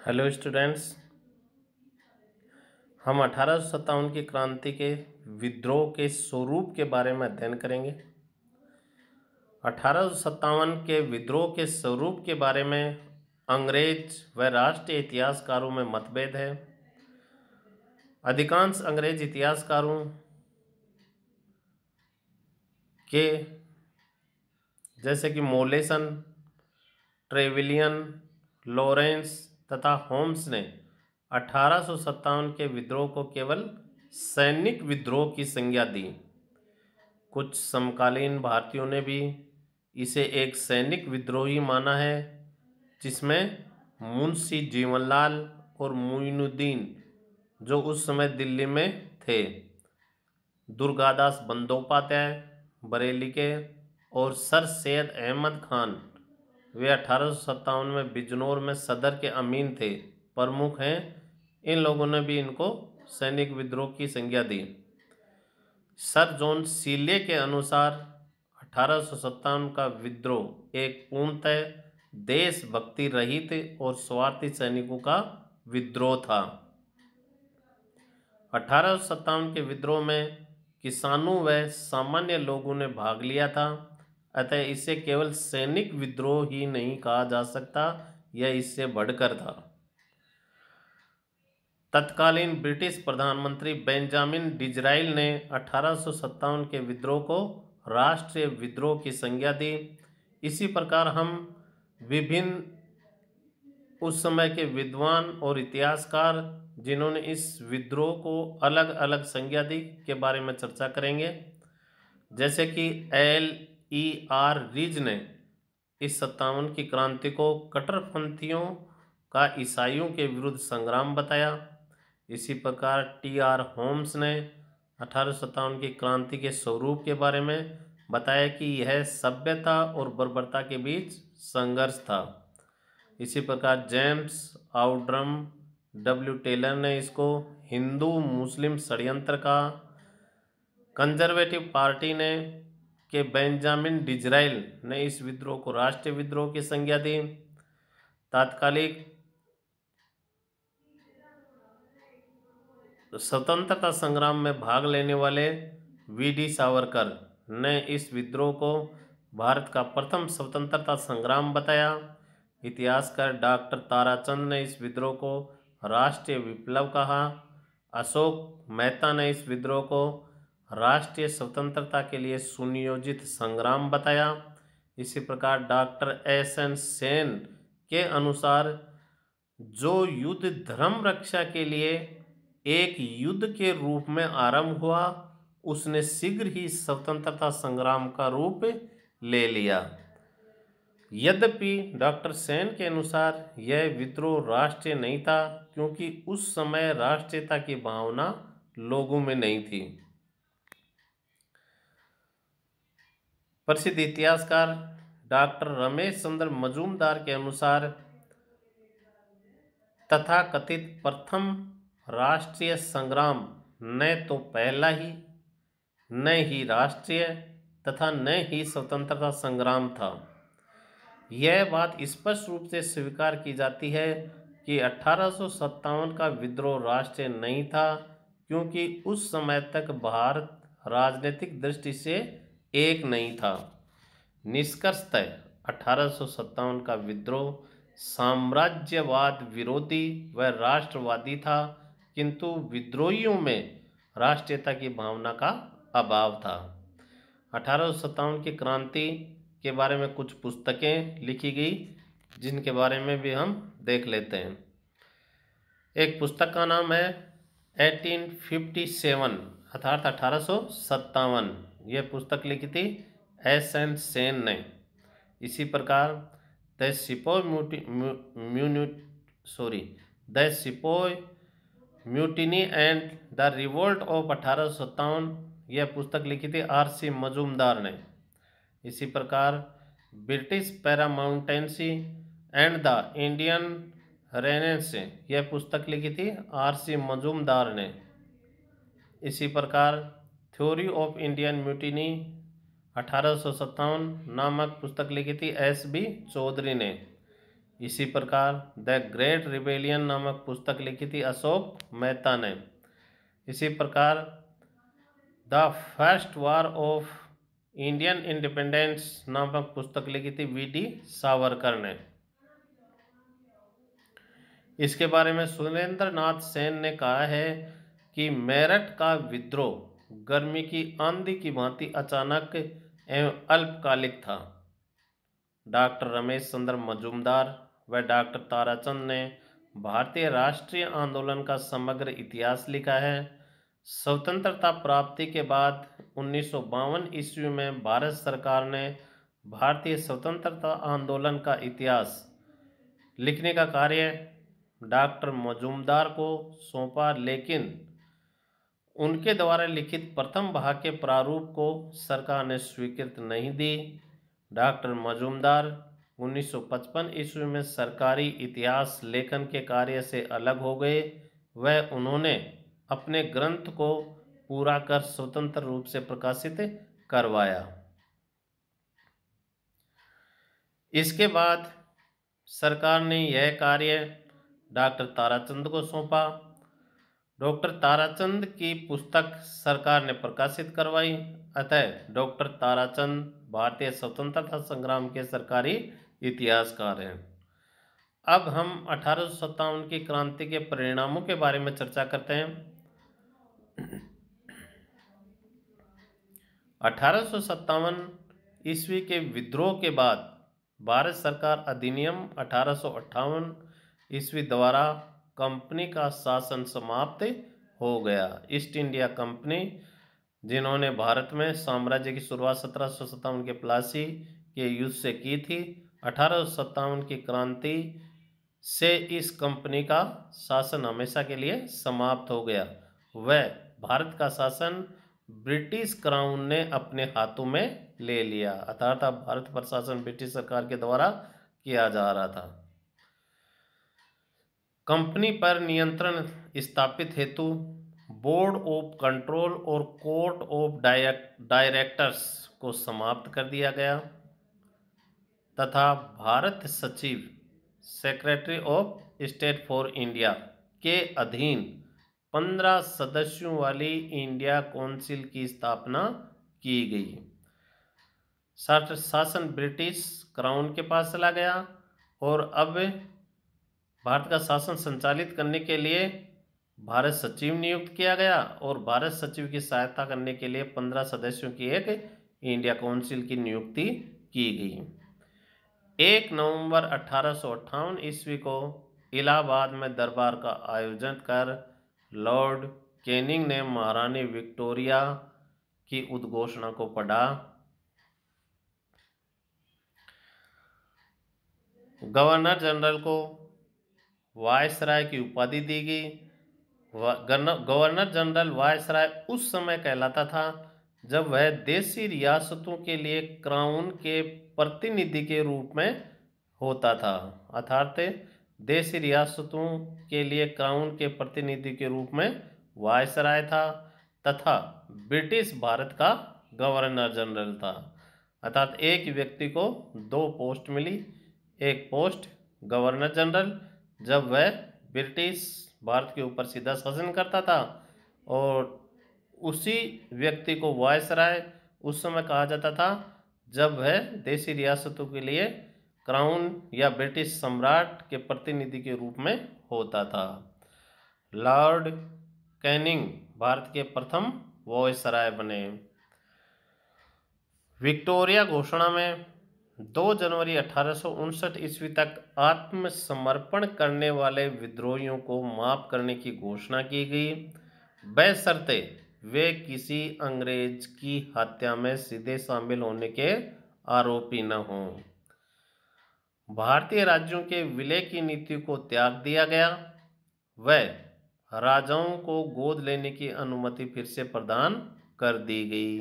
Hello students. हम 1857 की क्रांति के विद्रोह के स्वरूप के बारे में अध्ययन करेंगे। 1857 के विद्रोह के स्वरूप के बारे में अंग्रेज व राष्ट्रीय इतिहासकारों में मतभेद है। अधिकांश अंग्रेज इतिहासकारों के जैसे कि मोलेसन, ट्रेविलियन, लॉरेंस तथा होम्स ने 1857 के विद्रोह को केवल सैनिक विद्रोह की संज्ञा दी। कुछ समकालीन भारतीयों ने भी इसे एक सैनिक विद्रोह ही माना है, जिसमें मुंशी जीवनलाल और मोइनुद्दीन, जो उस समय दिल्ली में थे, दुर्गादास बंदोपाध्याय बरेली के, और सर सैयद अहमद खान, वे 1857 में बिजनौर में सदर के अमीन थे, प्रमुख हैं। इन लोगों ने भी इनको सैनिक विद्रोह की संज्ञा दी। सर जॉन सीले के अनुसार 1857 का विद्रोह एक पूर्णतः देशभक्ति रहित और स्वार्थी सैनिकों का विद्रोह था। 1857 के विद्रोह में किसानों व सामान्य लोगों ने भाग लिया था, अतः इसे केवल सैनिक विद्रोह ही नहीं कहा जा सकता, यह इससे बढ़कर था। तत्कालीन ब्रिटिश प्रधानमंत्री बेंजामिन डिजराइल ने 1857 के विद्रोह को राष्ट्रीय विद्रोह की संज्ञा दी। इसी प्रकार हम विभिन्न उस समय के विद्वान और इतिहासकार जिन्होंने इस विद्रोह को अलग अलग संज्ञा दी के बारे में चर्चा करेंगे। जैसे कि L.E.R. रीज ने इस 57 की क्रांति को कट्टरपंथियों का ईसाइयों के विरुद्ध संग्राम बताया। इसी प्रकार T.R. होम्स ने 1857 की क्रांति के स्वरूप के बारे में बताया कि यह सभ्यता और बर्बरता के बीच संघर्ष था। इसी प्रकार जेम्स आउड्रम W. टेलर ने इसको हिंदू मुस्लिम षड्यंत्र का, कंजर्वेटिव पार्टी ने के बेंजामिन डिजराइल ने इस विद्रोह को राष्ट्रीय विद्रोह की संज्ञा दी। तात्कालिक स्वतंत्रता संग्राम में भाग लेने वाले V.D. सावरकर ने इस विद्रोह को भारत का प्रथम स्वतंत्रता संग्राम बताया। इतिहासकार डॉक्टर ताराचंद ने इस विद्रोह को राष्ट्रीय विप्लव कहा। अशोक मेहता ने इस विद्रोह को राष्ट्रीय स्वतंत्रता के लिए सुनियोजित संग्राम बताया। इसी प्रकार डॉक्टर S.N. सेन के अनुसार जो युद्ध धर्म रक्षा के लिए एक युद्ध के रूप में आरंभ हुआ, उसने शीघ्र ही स्वतंत्रता संग्राम का रूप ले लिया। यद्यपि डॉक्टर सेन के अनुसार यह विद्रोह राष्ट्रीय नहीं था, क्योंकि उस समय राष्ट्रीयता की भावना लोगों में नहीं थी। प्रसिद्ध इतिहासकार डॉक्टर रमेश चंद्र मजूमदार के अनुसार तथाकथित प्रथम राष्ट्रीय संग्राम न तो पहला ही, न ही राष्ट्रीय तथा न ही स्वतंत्रता संग्राम था। यह बात स्पष्ट रूप से स्वीकार की जाती है कि 1857 का विद्रोह राष्ट्रीय नहीं था, क्योंकि उस समय तक भारत राजनीतिक दृष्टि से एक नहीं था। निष्कर्षतः 1857 का विद्रोह साम्राज्यवाद विरोधी व राष्ट्रवादी था, किंतु विद्रोहियों में राष्ट्रीयता की भावना का अभाव था। 1857 की क्रांति के बारे में कुछ पुस्तकें लिखी गई, जिनके बारे में भी हम देख लेते हैं। एक पुस्तक का नाम है 1857 अर्थात 1857। यह पुस्तक लिखी थी S.N. सेन ने। इसी प्रकार the sepoy mutiny and the revolt of 1857, यह पुस्तक लिखी थी R.C. मजूमदार ने। इसी प्रकार ब्रिटिश पैरामाउंटेंसी एंड द इंडियन रेनेस, यह पुस्तक लिखी थी R.C. मजूमदार ने। इसी प्रकार थ्योरी ऑफ इंडियन म्यूटिनी 1857 नामक पुस्तक लिखी थी S.B. चौधरी ने। इसी प्रकार द ग्रेट रिबेलियन नामक पुस्तक लिखी थी अशोक मेहता ने। इसी प्रकार the first war of Indian independence नामक पुस्तक लिखी थी वी.डी. सावरकर ने। इसके बारे में सुरेंद्र नाथ सेन ने कहा है कि मेरठ का विद्रोह गर्मी की आंधी की भांति अचानक एवं अल्पकालिक था। डॉक्टर रमेश चंद्र मजूमदार व डॉक्टर ताराचंद ने भारतीय राष्ट्रीय आंदोलन का समग्र इतिहास लिखा है। स्वतंत्रता प्राप्ति के बाद 1952 ईस्वी में भारत सरकार ने भारतीय स्वतंत्रता आंदोलन का इतिहास लिखने का कार्य डॉक्टर मजूमदार को सौंपा, लेकिन उनके द्वारा लिखित प्रथम भाग के प्रारूप को सरकार ने स्वीकृति नहीं दी। डॉक्टर मजूमदार 1955 ईस्वी में सरकारी इतिहास लेखन के कार्य से अलग हो गए। वह उन्होंने अपने ग्रंथ को पूरा कर स्वतंत्र रूप से प्रकाशित करवाया। इसके बाद सरकार ने यह कार्य डॉक्टर ताराचंद को सौंपा। डॉक्टर ताराचंद की पुस्तक सरकार ने प्रकाशित करवाई। अतः डॉक्टर ताराचंद भारतीय स्वतंत्रता संग्राम के सरकारी इतिहासकार हैं। अब हम 1857 की क्रांति के परिणामों के बारे में चर्चा करते हैं। 1857 ईस्वी के विद्रोह के बाद भारत सरकार अधिनियम 1858 ईस्वी द्वारा कंपनी का शासन समाप्त हो गया। ईस्ट इंडिया कंपनी, जिन्होंने भारत में साम्राज्य की शुरुआत 1757 के प्लासी के युद्ध से की थी, 1857 की क्रांति से इस कंपनी का शासन हमेशा के लिए समाप्त हो गया। वह भारत का शासन ब्रिटिश क्राउन ने अपने हाथों में ले लिया, अर्थात भारत पर शासन ब्रिटिश सरकार के द्वारा किया जा रहा था। कंपनी पर नियंत्रण स्थापित हेतु बोर्ड ऑफ कंट्रोल और कोर्ट ऑफ डायरेक्टर्स को समाप्त कर दिया गया तथा भारत सचिव secretary of state for India के अधीन 15 सदस्यों वाली इंडिया काउंसिल की स्थापना की गई। शासन ब्रिटिश क्राउन के पास चला गया और अब भारत का शासन संचालित करने के लिए भारत सचिव नियुक्त किया गया और भारत सचिव की सहायता करने के लिए 15 सदस्यों की एक इंडिया काउंसिल की नियुक्ति की गई। 1 नवंबर 1858 ईस्वी को इलाहाबाद में दरबार का आयोजन कर लॉर्ड कैनिंग ने महारानी विक्टोरिया की उद्घोषणा को पढ़ा। गवर्नर जनरल को वायसराय की उपाधि दी गई। गवर्नर जनरल वायसराय उस समय कहलाता था जब वह देशी रियासतों के लिए क्राउन के प्रतिनिधि के रूप में होता था, अर्थात देशी रियासतों के लिए क्राउन के प्रतिनिधि के रूप में वायसराय था तथा ब्रिटिश भारत का गवर्नर जनरल था। अर्थात एक व्यक्ति को 2 पोस्ट मिली। एक पोस्ट गवर्नर जनरल जब वह ब्रिटिश भारत के ऊपर सीधा शासन करता था, और उसी व्यक्ति को वायसराय उस समय कहा जाता था जब वह देशी रियासतों के लिए क्राउन या ब्रिटिश सम्राट के प्रतिनिधि के रूप में होता था। लॉर्ड कैनिंग भारत के प्रथम वायसराय बने। विक्टोरिया घोषणा में 2 जनवरी 1859 ईस्वी तक आत्मसमर्पण करने वाले विद्रोहियों को माफ करने की घोषणा की गई, बशर्ते वे किसी अंग्रेज की हत्या में सीधे शामिल होने के आरोपी न हों। भारतीय राज्यों के विलय की नीति को त्याग दिया गया। वह राजाओं को गोद लेने की अनुमति फिर से प्रदान कर दी गई।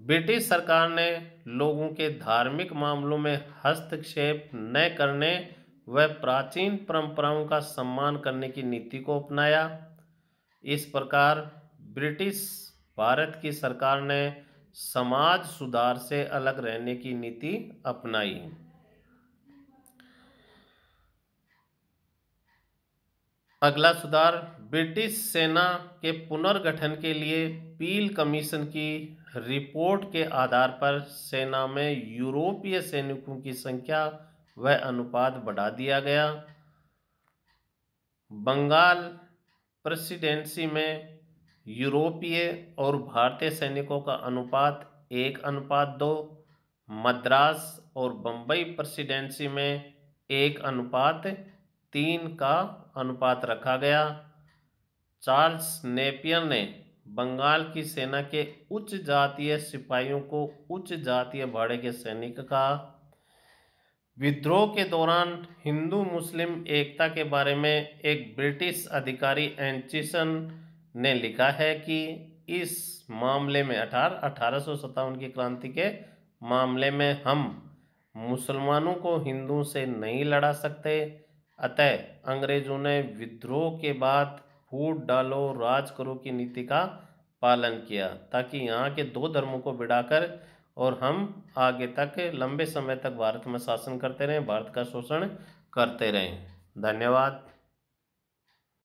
ब्रिटिश सरकार ने लोगों के धार्मिक मामलों में हस्तक्षेप न करने व प्राचीन परंपराओं का सम्मान करने की नीति को अपनाया। इस प्रकार ब्रिटिश भारत की सरकार ने समाज सुधार से अलग रहने की नीति अपनाई। अगला सुधार, ब्रिटिश सेना के पुनर्गठन के लिए पील कमीशन की रिपोर्ट के आधार पर सेना में यूरोपीय सैनिकों की संख्या व अनुपात बढ़ा दिया गया। बंगाल प्रेसिडेंसी में यूरोपीय और भारतीय सैनिकों का अनुपात 1:2। मद्रास और बम्बई प्रेसिडेंसी में 1:3 का अनुपात रखा गया। चार्ल्स नेपियर ने बंगाल की सेना के उच्च जातीय सिपाहियों को उच्च जातीय भाड़े के सैनिक कहा। विद्रोह के दौरान हिंदू मुस्लिम एकता के बारे में एक ब्रिटिश अधिकारी एंचिसन ने लिखा है कि इस मामले में 1857 की क्रांति के मामले में हम मुसलमानों को हिंदुओं से नहीं लड़ा सकते, अतः अंग्रेजों ने विद्रोह के बाद फूट डालो राज करो की नीति का पालन किया ताकि यहाँ के दो धर्मों को बिड़ाकर और हम आगे तक लंबे समय तक भारत में शासन करते रहें, भारत का शोषण करते रहें। धन्यवाद।